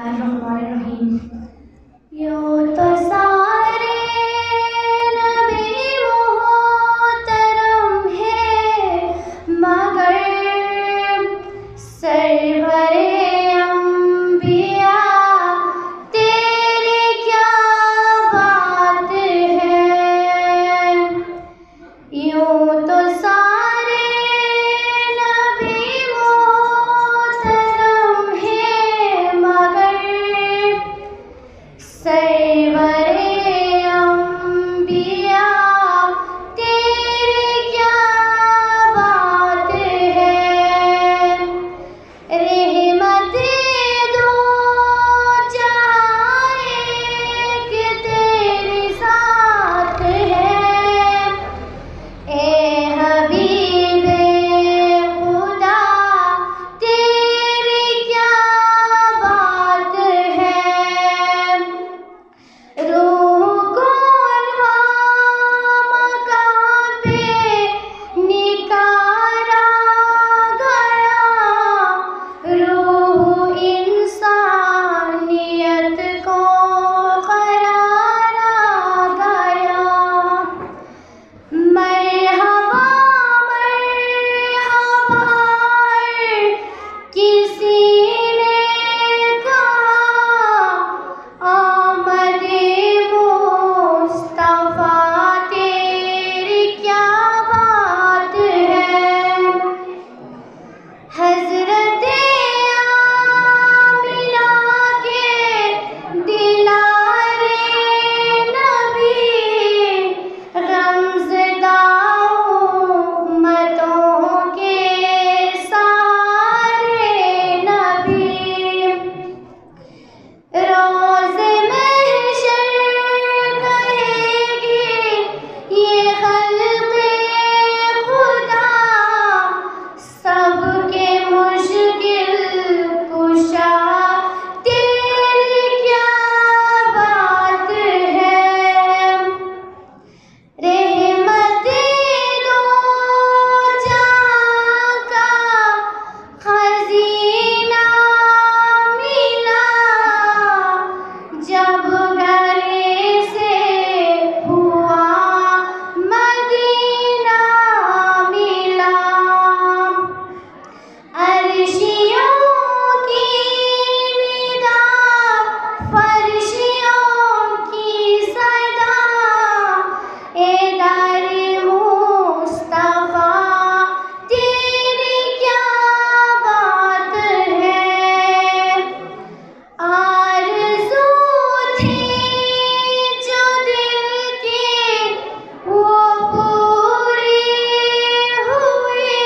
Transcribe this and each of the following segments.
रहीम। यूं तो सारे नबी मोहतरम है, मगर सरवरे अंबिया तेरी क्या बात है। यूं तो सारे नबी मोहतरम है, मगर सरवरे अंबिया तेरी क्या बात है। रहमत दो जाए कि तेरे साथ है। ए हबीबे खुदा तेरी क्या बात है। रूह को मकाम पे निकारा गया, रूह इंसानियत को करारा गया। मरहबा मरहबा किसी ने कहा, आमदे मुस्तफा तेरी क्या बात है। हज़रत आमिना के दिलारे नबी, गमज़दा उम्मतों के सहारे नबी। रोज़े महशर कहेगी ये खल्क़े खुदा, सबके मुश्किल कुशा तेरी क्या बात है। रहमत दो जहां का खज़ीना मिला, जब गले से हुआ मदीना मिला। अर्शियों की निदा, फर्शियों की सदा, ए दारे मुस्तफा तेरी क्या बात है। आरज़ू थी जो दिल की वो पूरी हुई,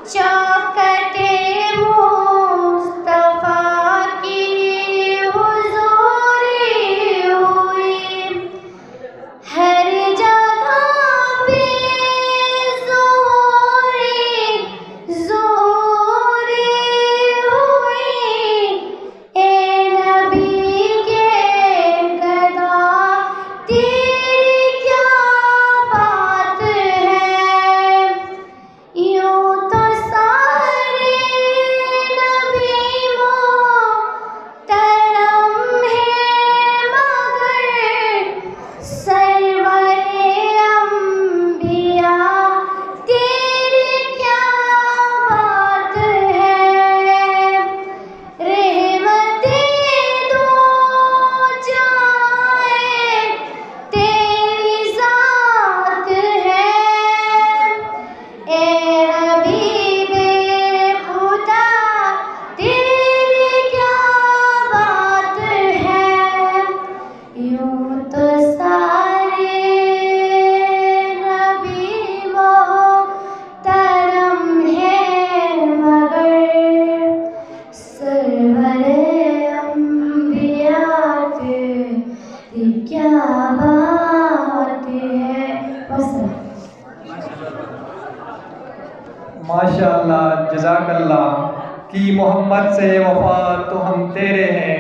चौखटे मुस्तफा की हुज़ूरी हुई। हर जगह पे ज़ोरी ज़ोरी हुई, ए नबी के गदा तेरी क्या बात है। यूं तो सारे नबी मोहतरम है, मगर सरवरे अंबिया तेरी क्या बात है। रहमत दो जाए तेरी ज़ात है। ए हबीबे खुदा तेरी क्या बात है। यूं तो सारे नबी मोहतरम है, मगर सरवरे अंबिया तेरी क्या बात है। माशाअल्लाह, जज़ाकल्लाह। कि मोहम्मद से वफ़ा तो हम तेरे हैं,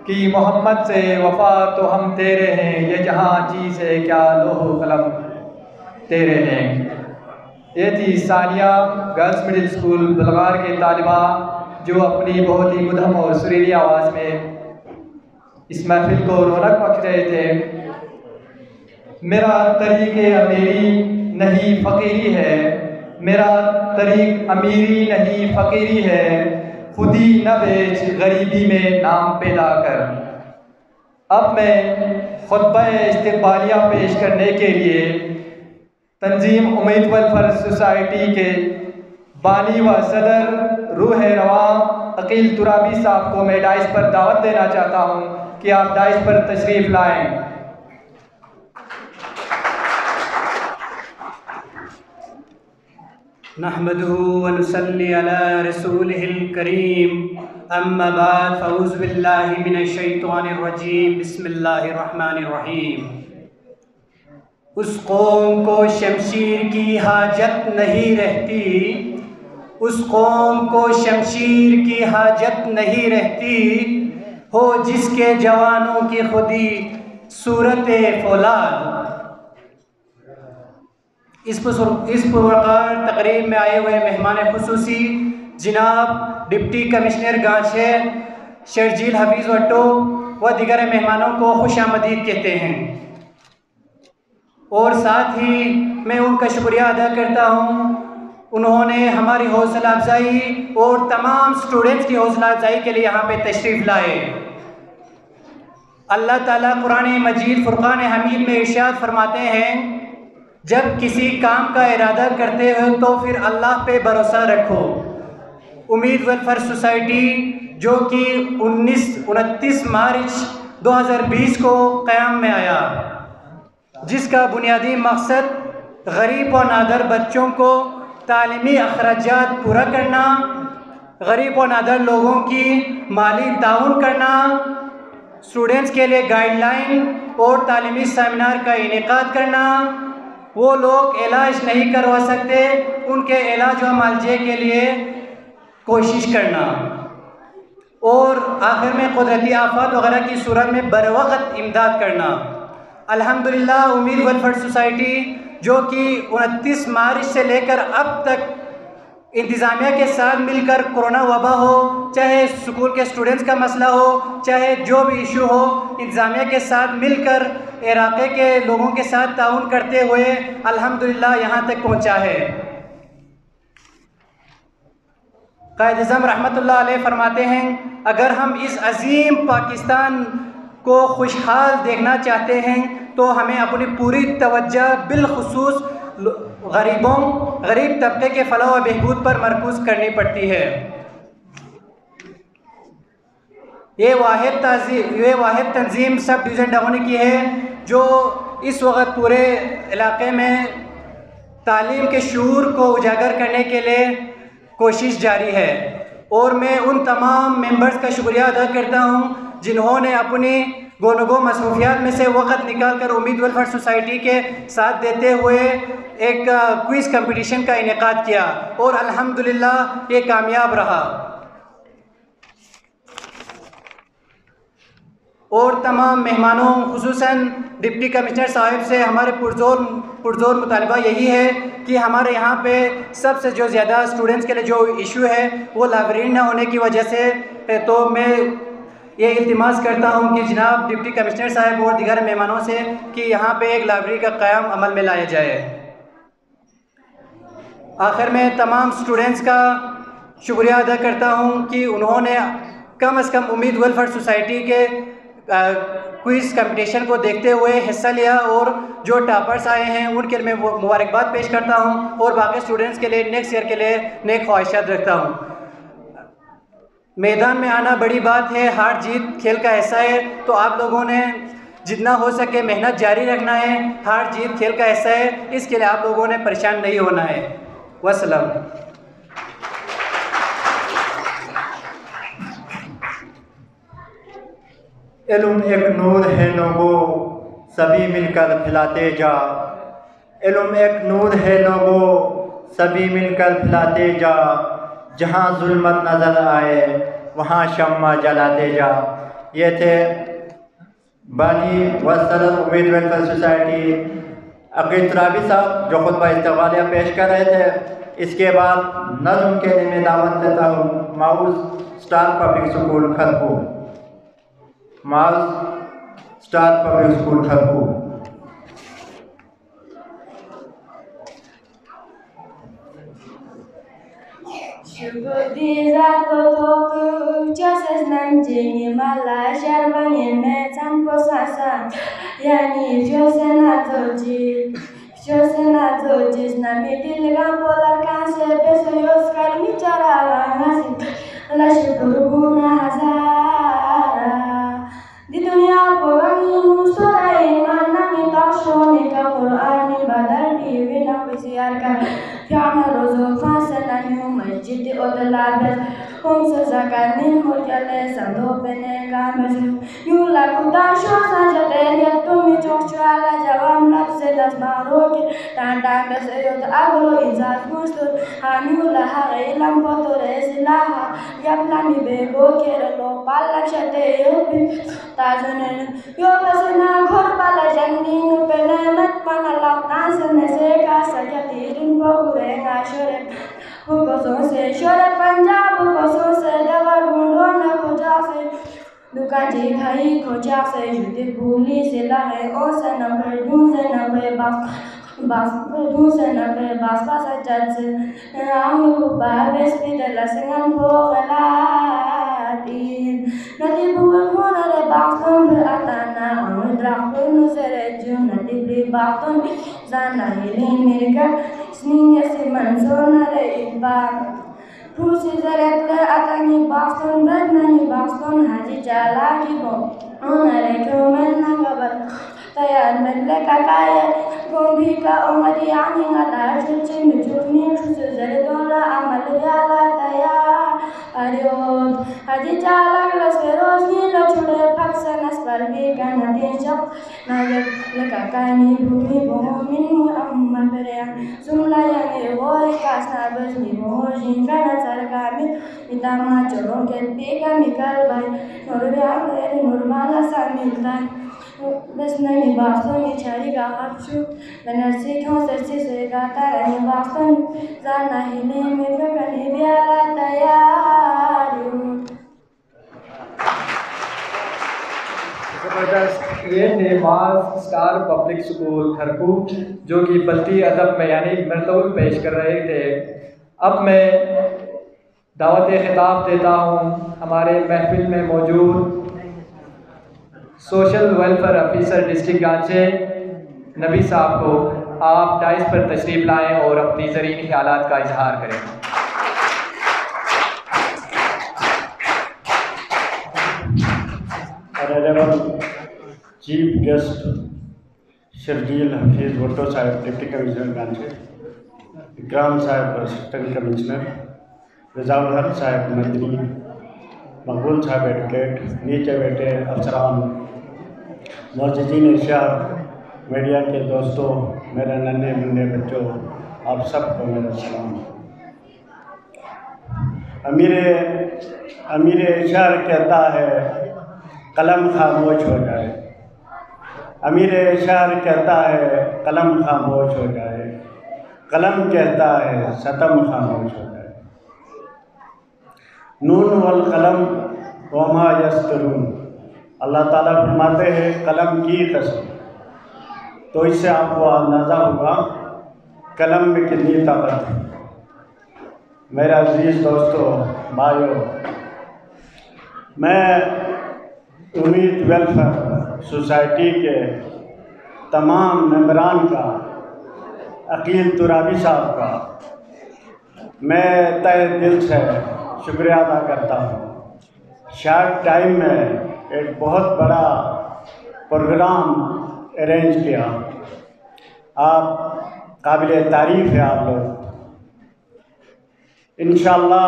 कि मोहम्मद से वफ़ा तो हम तेरे हैं, ये जहाँ चीज़ है क्या लोहो कलम तेरे हैं। ये थी सानिया गर्ल्स मिडिल स्कूल बलगार के तालिबा जो अपनी बहुत ही मधुर और सुरीली आवाज़ में इस महफिल को रौनक बख्श रहे थे। मेरा तरीक़े अमीरी नहीं फ़कीरी है, मेरा तरीक़ अमीरी नहीं फ़कीरी है, खुदी न बेच गरीबी में नाम पैदा कर। अब मैं खुतबा इस्तक़बालिया पेश करने के लिए तंजीम उम्मीद वेलफेयर सोसाइटी के बानी व सदर रूह रवां अकील तुराबी साहब को मैं डाइस पर दावत देना चाहता हूँ कि आप डाइस पर तशरीफ़ लाएँ। नहमदुहु व नुसल्ली अला रसूलिहिल करीम, अम्मा बाद, फ़ऊज़ु बिल्लाहि मिनश शैतानिर रजीम, बिस्मिल्लाहिर रहमानिर रहीम। उस कौम को शमशीर की हाजत नहीं रहती, उस कौम को शमशीर की हाजत नहीं रहती, हो जिसके जवानों की खुदी सूरत फौलाद। इस पुरवकार तकरीब में आए हुए मेहमान खुसूसी जनाब डिप्टी कमिश्नर गाछे शर्जील हफीज़ वट्टो व दीगर मेहमानों को खुश आमदीद कहते हैं और साथ ही मैं उनका शुक्रिया अदा करता हूँ, उन्होंने हमारी हौसला अफजाई और तमाम स्टूडेंट्स की हौसला अफजाई के लिए यहाँ पे तशरीफ़ लाए। अल्लाह ताला कुरान मजीद फुरकान हमीद में इरशाद फरमाते हैं, जब किसी काम का इरादा करते हो तो फिर अल्लाह पे भरोसा रखो। उम्मीद वेलफेयर सोसाइटी जो कि 29 मार्च 2020 को क़याम में आया, जिसका बुनियादी मकसद गरीब और नादर बच्चों को तालीमी अखराजात पूरा करना, गरीब और नादर लोगों की माली ताउन करना, स्टूडेंट्स के लिए गाइडलाइन और तालीमी सेमिनार का इनेकाद करना, वो लोग इलाज नहीं करवा सकते उनके इलाज व मुआवजे के लिए कोशिश करना, और आखिर में कुदरती आफत वगैरह की सूरत में बर वक्त इमदाद करना। अल्हम्दुलिल्लाह उम्मीद वेलफेयर सोसाइटी जो कि 29 मार्च से लेकर अब तक इंतज़ामिया के साथ मिलकर कोरोना वबा हो, चाहे स्कूल के स्टूडेंट्स का मसला हो, चाहे जो भी इशू हो, इंतज़ामिया के साथ मिलकर इलाक़े के लोगों के साथ ताउन करते हुए अल्हम्दुलिल्लाह यहाँ तक पहुँचा है। कायद-ए-आज़म रहमतुल्लाह अलैह फरमाते हैं, अगर हम इस अजीम पाकिस्तान को खुशहाल देखना चाहते हैं तो हमें अपनी पूरी तवज्जो बिलखुसूस गरीब तबके के फलाह व बहबूद पर मरकूज़ करनी पड़ती है। ये वाहिद तंजीम सब डिवीज़न डाउन की है जो इस वक्त पूरे इलाके में तालीम के शूर को उजागर करने के लिए कोशिश जारी है, और मैं उन तमाम मेंबर्स का शुक्रिया अदा करता हूँ जिन्होंने अपनी गोनगो मसरूफियात में से वक़्त निकाल कर उम्मीद वेलफेयर सोसाइटी के साथ देते हुए एक क्विज़ कंपटीशन का इनेकाद किया और अल्हम्दुलिल्लाह ये कामयाब रहा। और तमाम मेहमानों खुसूसन डिप्टी कमिश्नर साहब से हमारे पुरजोर मुतालबा यही है कि हमारे यहाँ पे सबसे जो ज़्यादा स्टूडेंट्स के लिए जो इशू है वो लाइब्रेरी न होने की वजह से, तो मैं ये इल्तिमास करता हूँ कि जनाब डिप्टी कमिश्नर साहब और दीगर मेहमानों से कि यहाँ पे एक लाइब्रेरी का क़याम अमल में लाया जाए। आखिर में तमाम स्टूडेंट्स का शुक्रिया अदा करता हूँ कि उन्होंने कम से कम उम्मीद वेलफेयर सोसाइटी के क्विज़ कंपटीशन को देखते हुए हिस्सा लिया, और जो टॉपर्स आए हैं उनके लिए मैं मुबारकबाद पेश करता हूँ और बाकी स्टूडेंट्स के लिए नेक्स्ट ईयर के लिए नेक ख्वाहिशात रखता हूँ। मैदान में आना बड़ी बात है, हार जीत खेल का हिस्सा है, तो आप लोगों ने जितना हो सके मेहनत जारी रखना है, हार जीत खेल का हिस्सा है, इसके लिए आप लोगों ने परेशान नहीं होना है। वस्सलाम। इल्म एक नूर है लोगों, सभी मिलकर फैलाते जा। इल्म एक नूर है लोगों, सभी मिलकर फैलाते जा। जहाँ जुल्मत नज़र आए वहाँ शम्मा जलाते जा। ये थे बानी व सदर उम्मीद वेलफेयर सोसाइटी अकील तुराबी साहब जो खुतबा इस्तक़बालिया पेश कर रहे थे। इसके बाद नज़्म के लिए मैं दावत देता हूँ mouse star public school Kharpur, mouse star public school Kharpur. Shubodiza kotoku chasas namjini mala sharbanye me tampo sasa yani fyosena toji na midil gampolar kanse beso yoskal michara ngasi la shukuruna hazara di dunia pogani mustora imana ni tashoni ka Qur'ani badal diwi na kusiarkan Fi'na rozo fasana ni masjid odalabes Homsa zakanin murjale sando bene kamesu Yula kudasho sajader yatumi chochwala jawam nafse das maroki Tanda besayot aglo izat mustur Hamiula hagailam potore silaha Yaplami bego kerelo palak shate yopi Tazunen yobasena ghor pala janninu pelemet panalak nasene seka sajatirin pogurenga shore Hukoso se shore Punjab hukoso se dava gundona khoja se दुकान जी खाई खोजा से जुटे भूली से लाए ओ से number दूं से नंबर बास दूं से नंबर बास बास चल से राम बाबेस भी दला सिंगन बोलाती नदी बुआ मोना रे बासन आताना अनुद्रापुन से रे जो नदी भी बातों जाना हिली मिर्गा स्निंगे से मंजोना रे इब्बा Pusi zaretle atani Boston bednani Boston haji jala kibo onare kumen nagabar tayan medle kakaya gombika omadi ani ngala chuchi mujuni chuchi zaredola amal yala taya ariod haji jala glasveros ni la chude paksanas barbi kanadi chak nagar le kakani bumi bomin amma berea sumla yange boy kasna besni bojin kana sargami itama choron ke pega mikal bai norya mere normala samiltan besna ni basto ni chari gachu lanarsi thon sersi se gata ni basto zana hile me kani biala tayaru ज़बरदस्त। ये थे माज star public school Kharpur जो कि बल्ती अदब में यानी मरतूल पेश कर रहे थे। अब मैं दावत खिताब देता हूँ हमारे महफिल में मौजूद social welfare officer district Ghanche नबी साहब को। आप डाइस पर तशरीफ़ लाएँ और अपनी ज़रीन ख्यालात का इजहार करें। Honorable Chief Guest Sharjeel Hafiz Bhutto Sahib, Deputy Commissioner Ganche, Ikram Sahib, Assistant Commissioner, Rizal Haq Sahib, Mandri, Maqbul Sahib, Advocate, नीचे बैठे अफसरान, मौजूदीन इशार, मीडिया के दोस्तों, मेरे नन्हे मुन्ने बच्चों, आप सबको मेरा सलाम। अमीर इशार कहता है कलम खामोश हो जाए, अमीर इशार कहता है कलम खामोश हो जाए, कलम कहता है सतम खामोश हो जाए। नून वल कलम वमा यस्तरून, अल्लाह ताला फरमाते हैं कलम की कसम। तो इससे आपको अंदाज़ा होगा कलम में कितनी ताकत है। मेरा अजीज़ दोस्तों, भाइयों, मैं उम्मीद वेलफेयर सोसाइटी के तमाम मेंबरान का, अकील तुराबी साहब का मैं तहे दिल से शुक्रिया अदा करता हूँ। शार्ट टाइम में एक बहुत बड़ा प्रोग्राम अरेंज किया। आप काबिल तारीफ़ है आप लोग। इंशाअल्लाह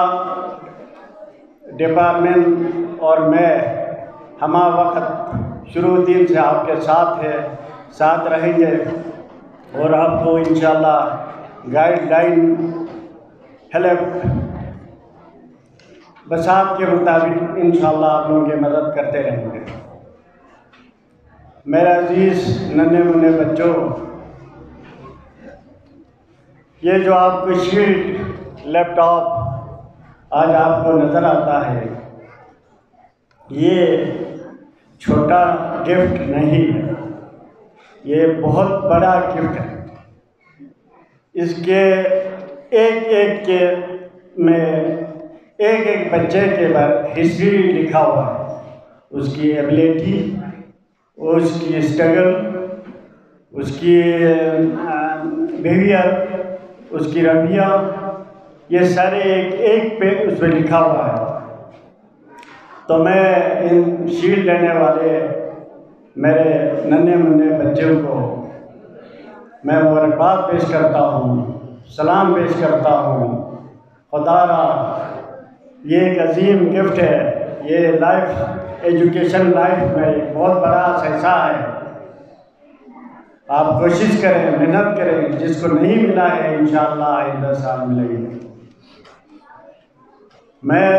डिपार्टमेंट और मैं हमा वक्त शुरू दिन से आपके साथ रहेंगे और आपको इंशाअल्लाह गाइडलाइन हेल्प बसात के मुताबिक इंशाअल्लाह आप लोगों की मदद करते रहेंगे। मेरा अजीज़ नन्हे मुन्ने बच्चों, ये जो आपको शील्ड लैपटॉप आज आपको नज़र आता है, ये छोटा गिफ्ट नहीं है, ये बहुत बड़ा गिफ्ट है। इसके एक एक के में एक एक बच्चे के बारे हिस्ट्री लिखा हुआ है, उसकी एबिलिटी, उसकी स्ट्रगल, उसकी बिहेवियर, उसकी रवैया, ये सारे एक एक पे उसमें लिखा हुआ है। तो मैं इन शील्ड लेने वाले मेरे नन्हे मुन्ने बच्चों को मैं मुबारकबाद पेश करता हूँ, सलाम पेश करता हूँ। खुदारा ये एक अजीम गिफ्ट है, ये लाइफ एजुकेशन लाइफ में एक बहुत बड़ा हिस्सा है। आप कोशिश करें, मेहनत करें, जिसको नहीं मिला है इंशाअल्लाह आइंदा साल मिलेगी। मैं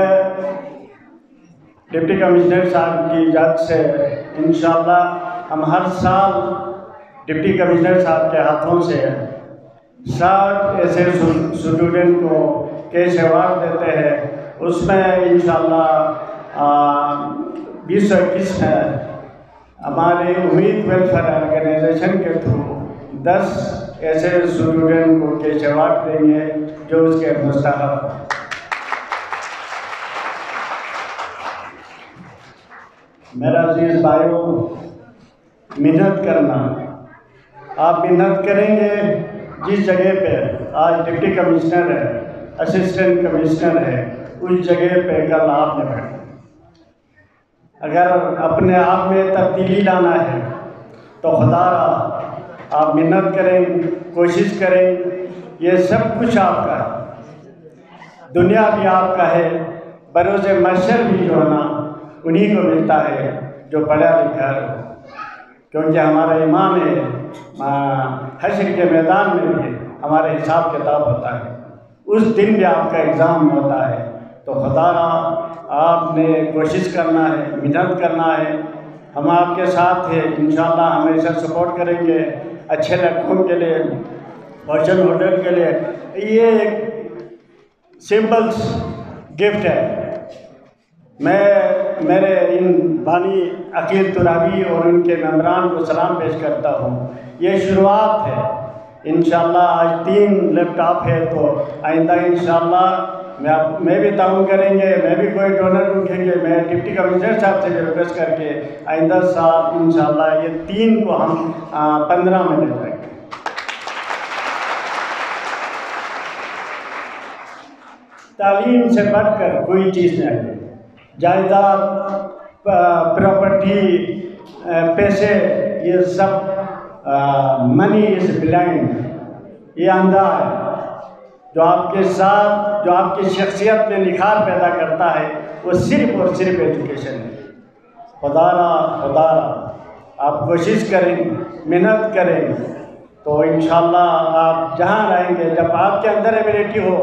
डिप्टी कमिश्नर साहब की इजाज़त से इंशाअल्लाह हम हर साल डिप्टी कमिश्नर साहब के हाथों से 60 ऐसे स्टूडेंट को कैश अवार्ड देते हैं। उसमें इंशाअल्लाह 2021 में हमारे उम्मीद वेलफेयर ऑर्गेनाइजेशन के थ्रू 10 ऐसे स्टूडेंट को कैश अवार्ड देंगे जो उसके मुस्तहक़। मेरा अजीज़ भाइयों, मेहनत करना, आप मेहनत करेंगे। जिस जगह पे आज डिप्टी कमिश्नर है, असिस्टेंट कमिश्नर है, उस जगह पे कल आपने बैठना। अगर अपने आप में तब्दीली लाना है तो खुदारा आप मेहनत करें, कोशिश करें, ये सब कुछ आपका है, दुनिया भी आपका है, बरोज़े महशर भी जो है ना उन्हीं को मिलता है जो पढ़ा लिखा है। क्योंकि हमारा इमाम है, हश्र के मैदान में भी हमारे हिसाब किताब होता है, उस दिन भी आपका एग्ज़ाम होता है। तो खुदारा आपने कोशिश करना है, मेहनत करना है, हम आपके साथ हैं, इंशाअल्लाह हमेशा सपोर्ट करेंगे अच्छे लड़कों के लिए, फॉर्चून होल्डर के लिए। ये एक सिंपल गिफ्ट है। मैं मेरे इन बानी अकील तुराबी और उनके मेम्बरान को सलाम पेश करता हूँ। ये शुरुआत है, इंशाअल्लाह आज 3 लैपटॉप है, तो आइंदा इंशाअल्लाह मैं भी ताउन करेंगे, मैं भी कोई डोनर ढूंढेंगे। मैं डिप्टी कमिश्नर साहब से रिक्वेस्ट करके आइंदा साल इंशाअल्लाह ये 3 को हम 15 में ले जाएंगे। तालीम से बढ़कर कोई चीज़ नहीं है। जायदाद, प्रॉपर्टी, पैसे, ये सब मनी इज ब्लाइंड, ये अंधा है। जो आपके साथ, जो आपकी शख्सियत में निखार पैदा करता है, वो सिर्फ़ और सिर्फ एजुकेशन है। खुदारा आप कोशिश करें, मेहनत करें, तो इंशाअल्लाह आप जहाँ रहेंगे, जब आपके अंदर एबिलिटी हो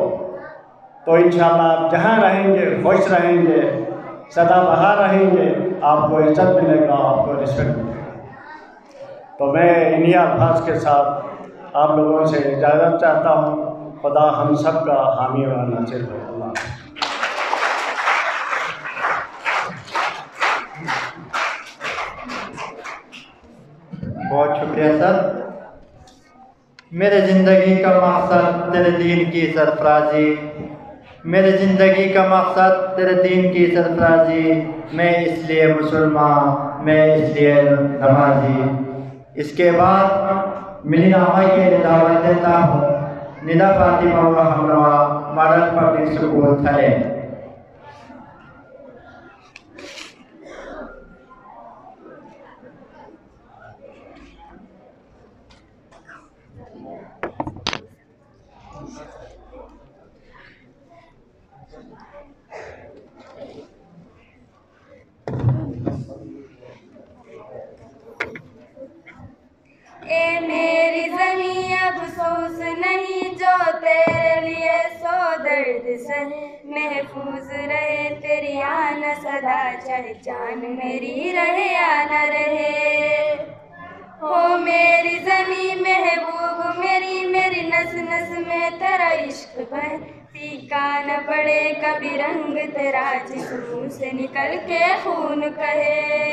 तो इंशाअल्लाह आप जहाँ रहेंगे खुश रहेंगे, सदाबहार रहेंगे, आपको इज्जत मिलेगा, आपको रिस्पेक्ट मिलेगा। तो मैं इन्हीं अल्फाज के साथ आप लोगों से इजाज़त चाहता हूँ। खुदा हम सब का हामी व नासिर हो। अल्लाह। बहुत शुक्रिया सर। मेरे ज़िंदगी का मकसद तेरे दीन की सरफराजी, मेरे ज़िंदगी का मकसद तेरे दीन की सरफराजी, मैं इसलिए मुसलमान, मैं इसलिए नमाजी। इसके बाद मिलीनामा के लिए दावत देता हूँ निदा फातिमा व हमनवा मॉडल पब्लिक स्कूल थले। ए मेरी ज़मीं अफ़सोस नहीं जो तेरे लिए सो दर्द सहे, महफूज रहे तेरी आना सदा, चाहे जान मेरी रहे या न रहे। हो मेरी ज़मीं महबूब मेरी, मेरी नस रस में तेरा इश्क बहे, फीका न पड़े कभी रंग तेरा, जिस्म से निकल के खून कहे।